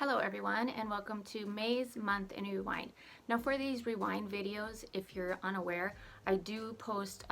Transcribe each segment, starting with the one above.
Hello everyone, and welcome to May's Month in Rewind. Now for these rewind videos, if you're unaware, I do post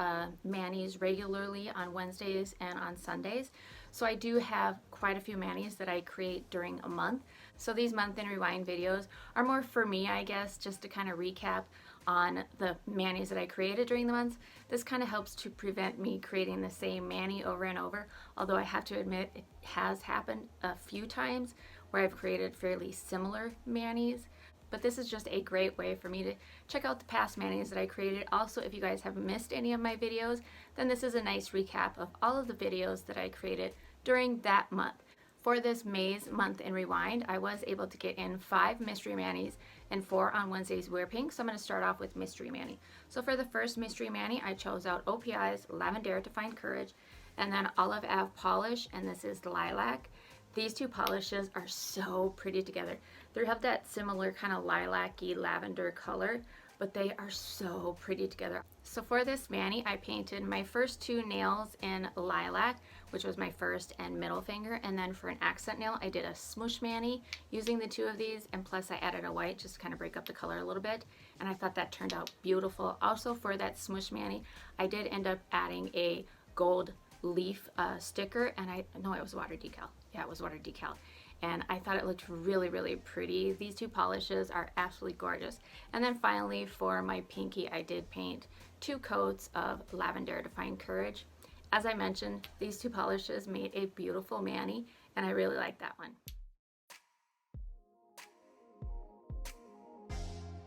manis regularly on Wednesdays and on Sundays. So I do have quite a few manis that I create during a month. So these month in rewind videos are more for me, I guess, just to kind of recap on the manis that I created during the months. This kind of helps to prevent me creating the same mani over and over, although I have to admit it has happened a few times where I've created fairly similar manis, but this is just a great way for me to check out the past manis that I created. Also, if you guys have missed any of my videos, then this is a nice recap of all of the videos that I created during that month. For this May's Month in Rewind, I was able to get in 5 mystery manis and 4 on Wednesdays Wear Pink, so I'm going to start off with Mystery Mani. So for the first Mystery Mani, I chose out OPI's Laveandare to Find Courage, and then Olive Ave Polish, and this is Lilac. These two polishes are so pretty together. They have that similar kind of lilac-y lavender color, but they are so pretty together. So for this mani, I painted my first 2 nails in lilac, which was my first and middle finger, and then for an accent nail, I did a smoosh mani using the 2 of these, and plus I added a white just to kind of break up the color a little bit, and I thought that turned out beautiful. Also for that smoosh mani, I did end up adding a gold leaf sticker, and I know it was water decal. Yeah, it was water decal. And I thought it looked really, really pretty. These 2 polishes are absolutely gorgeous. And then finally for my pinky, I did paint 2 coats of Laveandare to Find Courage. As I mentioned, these 2 polishes made a beautiful mani, and I really like that one.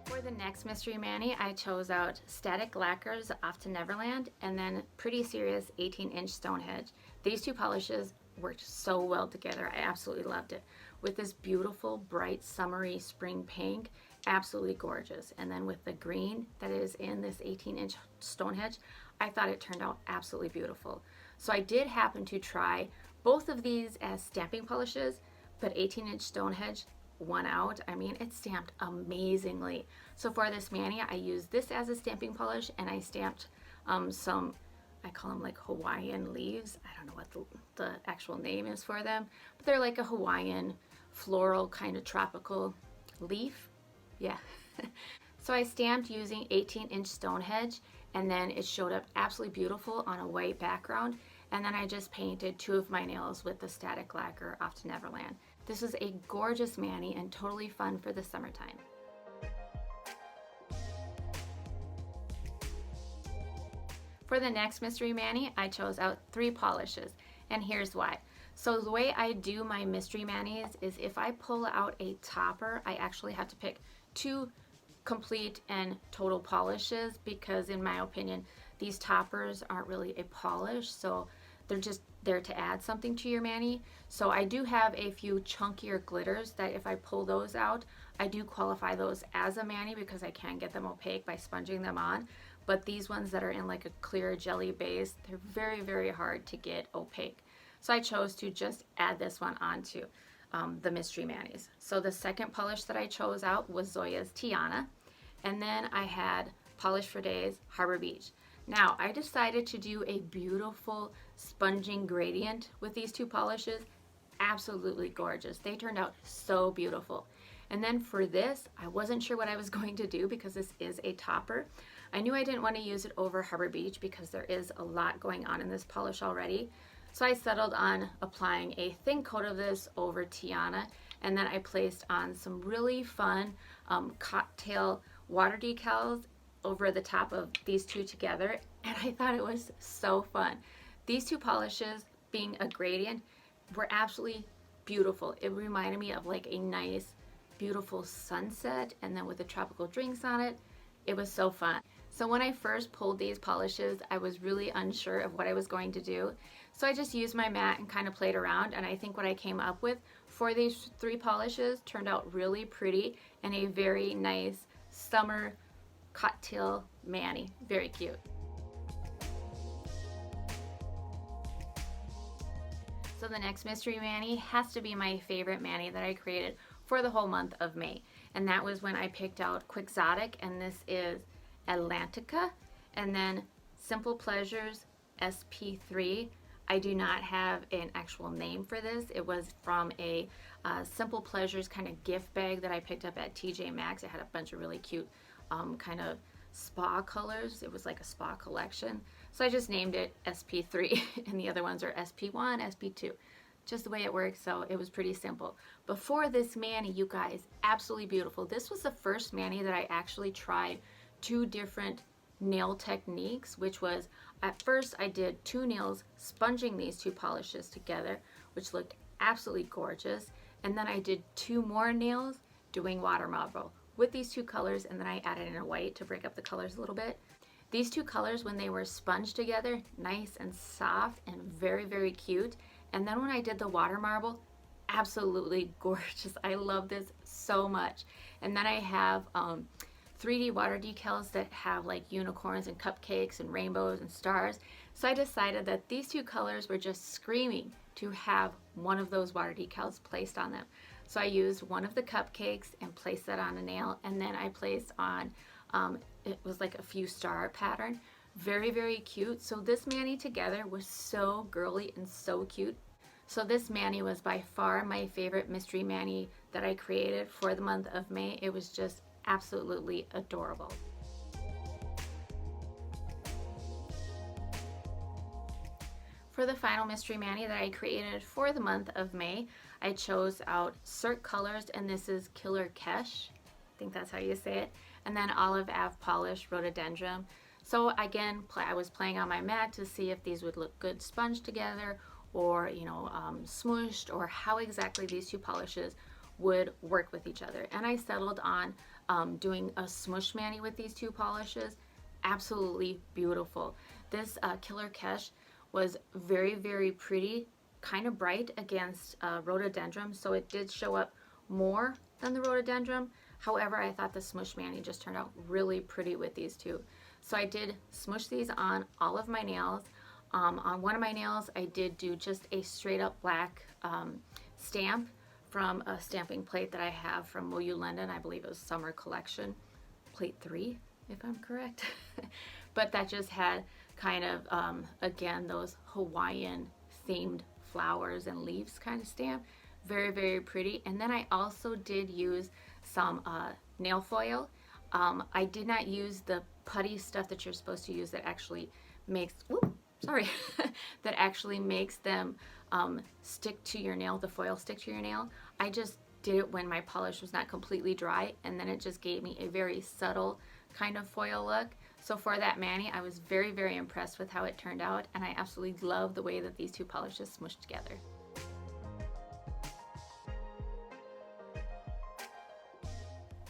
For the next mystery mani, I chose out Static Lacquer's Off to Neverland and then Pretty Serious 18-inch Stonehenge. These 2 polishes worked so well together. I absolutely loved it. With this beautiful, bright, summery spring pink, absolutely gorgeous. And then with the green that is in this 18-inch Stonehenge, I thought it turned out absolutely beautiful. So I did happen to try both of these as stamping polishes, but 18-inch Stonehenge won out. I mean, it stamped amazingly. So for this mani, I used this as a stamping polish, and I stamped some, I call them like Hawaiian leaves. I don't know what the actual name is for them, but they're like a Hawaiian floral kind of tropical leaf. Yeah. So I stamped using 18-inch Stonehenge, and then it showed up absolutely beautiful on a white background. And then I just painted 2 of my nails with the Static Lacquer Off to Neverland. This is a gorgeous mani and totally fun for the summertime. For the next mystery mani, I chose out 3 polishes, and here's why. So the way I do my mystery manis is if I pull out a topper, I actually have to pick 2 complete and total polishes, because in my opinion, these toppers aren't really a polish, so they're just there to add something to your mani. So I do have a few chunkier glitters that if I pull those out, I do qualify those as a mani because I can get them opaque by sponging them on. But these ones that are in like a clear jelly base, they're very, very hard to get opaque. So I chose to just add this one onto the mystery manis. So the second polish that I chose out was Zoya-Tiana, and then I had Polish-Rhododendron Harbor Beach. Now I decided to do a beautiful sponging gradient with these 2 polishes. Absolutely gorgeous. They turned out so beautiful. And then for this, I wasn't sure what I was going to do because this is a topper. I knew I didn't want to use it over Harbor Beach because there is a lot going on in this polish already. So I settled on applying a thin coat of this over Tiana, and then I placed on some really fun cocktail water decals over the top of these 2 together, and I thought it was so fun. These 2 polishes being a gradient were absolutely beautiful. It reminded me of like a nice, beautiful sunset, and then with the tropical drinks on it, it was so fun. So when I first pulled these polishes, I was really unsure of what I was going to do. So I just used my mat and kind of played around, and I think what I came up with for these 3 polishes turned out really pretty and a very nice summer cocktail mani. Very cute. So the next mystery mani has to be my favorite mani that I created for the whole month of May, and that was when I picked out Quixotic, and this is Atlantica, and then Simple Pleasures SP3. I do not have an actual name for this. It was from a Simple Pleasures kind of gift bag that I picked up at TJ Maxx. It had a bunch of really cute kind of spa colors. It was like a spa collection. So I just named it SP3 and the other ones are SP1, SP2. Just the way it works, so it was pretty simple. But for this mani, you guys, absolutely beautiful. This was the first mani that I actually tried 2 different nail techniques, which was, at first I did 2 nails sponging these 2 polishes together, which looked absolutely gorgeous. And then I did 2 more nails doing water marble with these 2 colors, and then I added in a white to break up the colors a little bit. These 2 colors, when they were sponged together, nice and soft and very, very cute. And then when I did the water marble, absolutely gorgeous. I love this so much. And then I have 3D water decals that have like unicorns and cupcakes and rainbows and stars. So I decided that these 2 colors were just screaming to have one of those water decals placed on them. So I used one of the cupcakes and placed that on a nail, and then I placed on, it was like a few star pattern. Very, very cute. So this mani together was so girly and so cute. So this mani was by far my favorite mystery mani that I created for the month of May. It was just absolutely adorable. For the final mystery mani that I created for the month of May, I chose out Cirque colors, and this is Killer Kitsch. I think that's how you say it. And then Olive Ave Polish-Rhododendron. So again, I was playing on my mat to see if these would look good sponged together, or smooshed, or how exactly these 2 polishes would work with each other. And I settled on doing a smush mani with these 2 polishes. Absolutely beautiful. This Killer Kitsch was very, very pretty, kind of bright against rhododendron, so it did show up more than the rhododendron. However, I thought the smush mani just turned out really pretty with these 2. So I did smush these on all of my nails. On one of my nails, I did do just a straight up black stamp from a stamping plate that I have from Will You London. I believe it was Summer Collection, plate 3, if I'm correct. But that just had kind of, again, those Hawaiian themed flowers and leaves kind of stamp. Very, very pretty. And then I also did use some nail foil. I did not use the putty stuff that you're supposed to use that actually makes, that actually makes them stick to your nail, the foil stick to your nail. I just did it when my polish was not completely dry, and then it just gave me a very subtle kind of foil look. So for that mani, I was very, very impressed with how it turned out, and I absolutely love the way that these 2 polishes smushed together.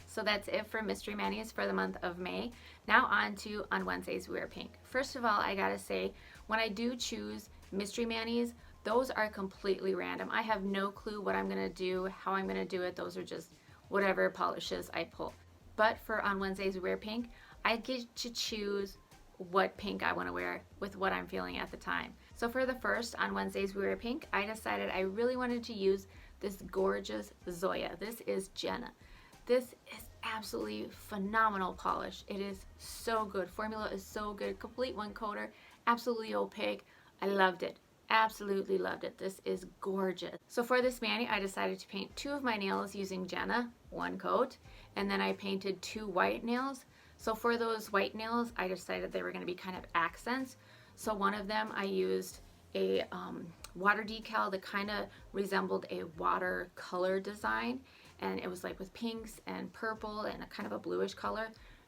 So that's it for mystery manis for the month of May. Now on to On Wednesdays We Wear Pink. First of all, I gotta say, when I do choose mystery manis, those are completely random. I have no clue what I'm gonna do, how I'm gonna do it. Those are just whatever polishes I pull. But for On Wednesdays We Wear Pink, I get to choose what pink I wanna wear with what I'm feeling at the time. So for the first On Wednesdays We Wear Pink, I decided I really wanted to use this gorgeous Zoya. This is Jenna. This is absolutely phenomenal polish. It is so good. Formula is so good. Complete one coater, absolutely opaque. I loved it. Absolutely loved it. This is gorgeous. So for this mani, I decided to paint 2 of my nails using Jenna, 1 coat, and then I painted 2 white nails. So for those white nails, I decided they were going to be kind of accents. So one of them I used a water decal that kind of resembled a watercolor design, and it was like with pinks and purple and a kind of a bluish color.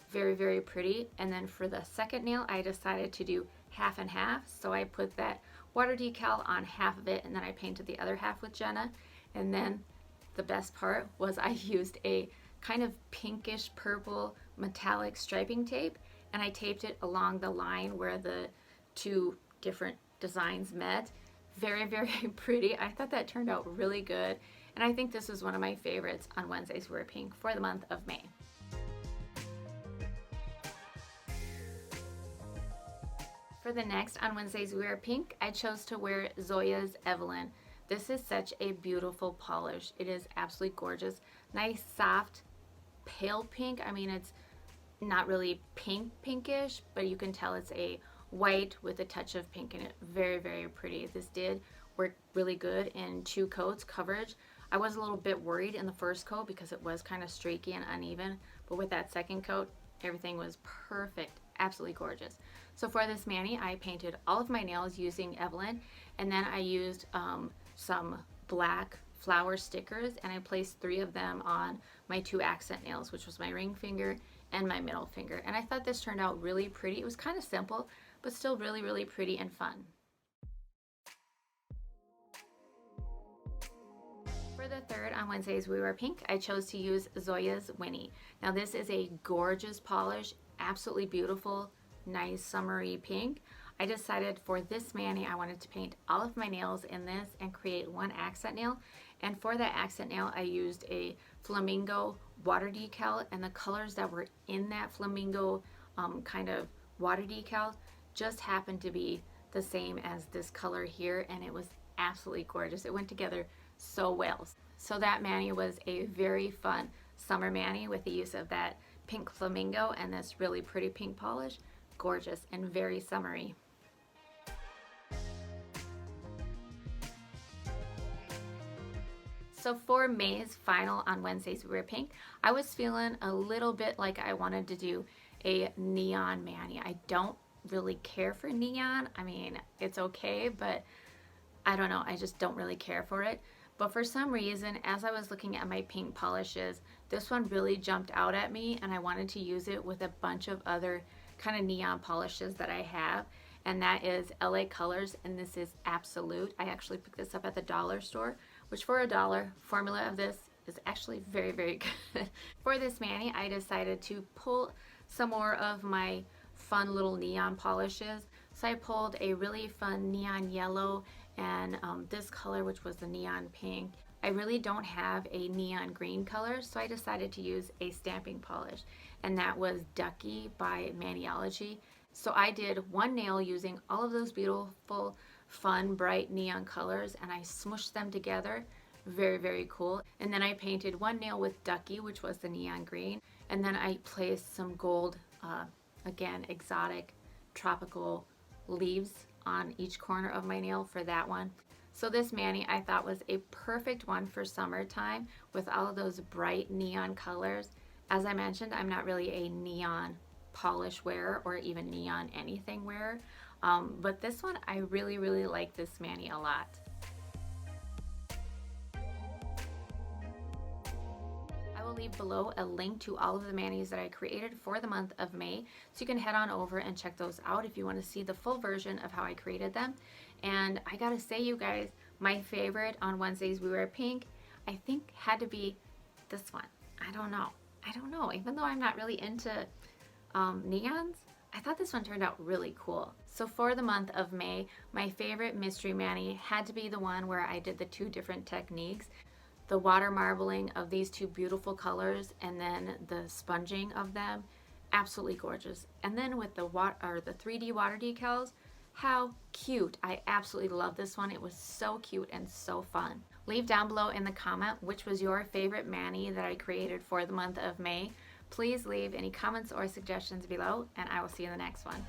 Very, very pretty. And then for the second nail, I decided to do half and half. So I put that water decal on half of it, and then I painted the other half with Jenna. And then the best part was I used a kind of pinkish purple metallic striping tape, and I taped it along the line where the 2 different designs met. Very, very pretty. I thought that turned out really good. And I think this is one of my favorites on Wednesdays We Wear Pink for the month of May. For the next On Wednesdays We Wear Pink, I chose to wear Zoya's Evelyn. This is such a beautiful polish. It is absolutely gorgeous. Nice, soft, pale pink. I mean, it's not really pinkish, but you can tell it's a white with a touch of pink in it. Very, very pretty. This did work really good in 2 coats coverage. I was a little bit worried in the first coat because it was kind of streaky and uneven, but with that second coat, everything was perfect. Absolutely gorgeous. So for this mani, I painted all of my nails using Evelyn, and then I used some black flower stickers, and I placed 3 of them on my 2 accent nails, which was my ring finger and my middle finger. And I thought this turned out really pretty. It was kind of simple, but still really, really pretty and fun. For the third On Wednesdays We Wear Pink, I chose to use Zoya's Winnie. Now this is a gorgeous polish, absolutely beautiful, nice summery pink. I decided for this mani I wanted to paint all of my nails in this and create 1 accent nail. And for that accent nail I used a flamingo water decal, and the colors that were in that flamingo kind of water decal just happened to be the same as this color here, and it was absolutely gorgeous. It went together so well. So that mani was a very fun summer mani with the use of that pink flamingo and this really pretty pink polish. Gorgeous and very summery. So for May's final On Wednesdays We Wear Pink, I was feeling a little bit like I wanted to do a neon mani. I don't really care for neon. I mean, it's okay, but I don't know, I just don't really care for it. But for some reason, as I was looking at my pink polishes, this one really jumped out at me, and I wanted to use it with a bunch of other kind of neon polishes that I have, and that is LA Colors, and this is Absolute. I actually picked this up at the dollar store, which for $1, formula of this is actually very, very good. For this mani, I decided to pull some more of my fun little neon polishes. So I pulled a really fun neon yellow and this color, which was the neon pink. I really don't have a neon green color, so I decided to use a stamping polish, and that was Ducky by Maniology. So I did 1 nail using all of those beautiful, fun, bright neon colors, and I smushed them together. Very, very cool. And then I painted 1 nail with Ducky, which was the neon green, and then I placed some gold, again, exotic, tropical leaves on each corner of my nail for that one. So this mani I thought was a perfect one for summertime with all of those bright neon colors. As I mentioned, I'm not really a neon polish wearer or even neon anything wearer, but this one I really, really like this mani a lot. I will leave below a link to all of the manis that I created for the month of May, so you can head on over and check those out if you want to see the full version of how I created them. And I gotta say, you guys, my favorite On Wednesdays We Wear Pink, I think had to be this one. I don't know, even though I'm not really into neons, I thought this one turned out really cool. So for the month of May, my favorite mystery mani had to be the one where I did the 2 different techniques. The water marbling of these 2 beautiful colors, and then the sponging of them, absolutely gorgeous. And then with the 3D water decals, how cute. I absolutely love this one. It was so cute and so fun. Leave down below in the comment which was your favorite mani that I created for the month of May. Please leave any comments or suggestions below, and I will see you in the next one.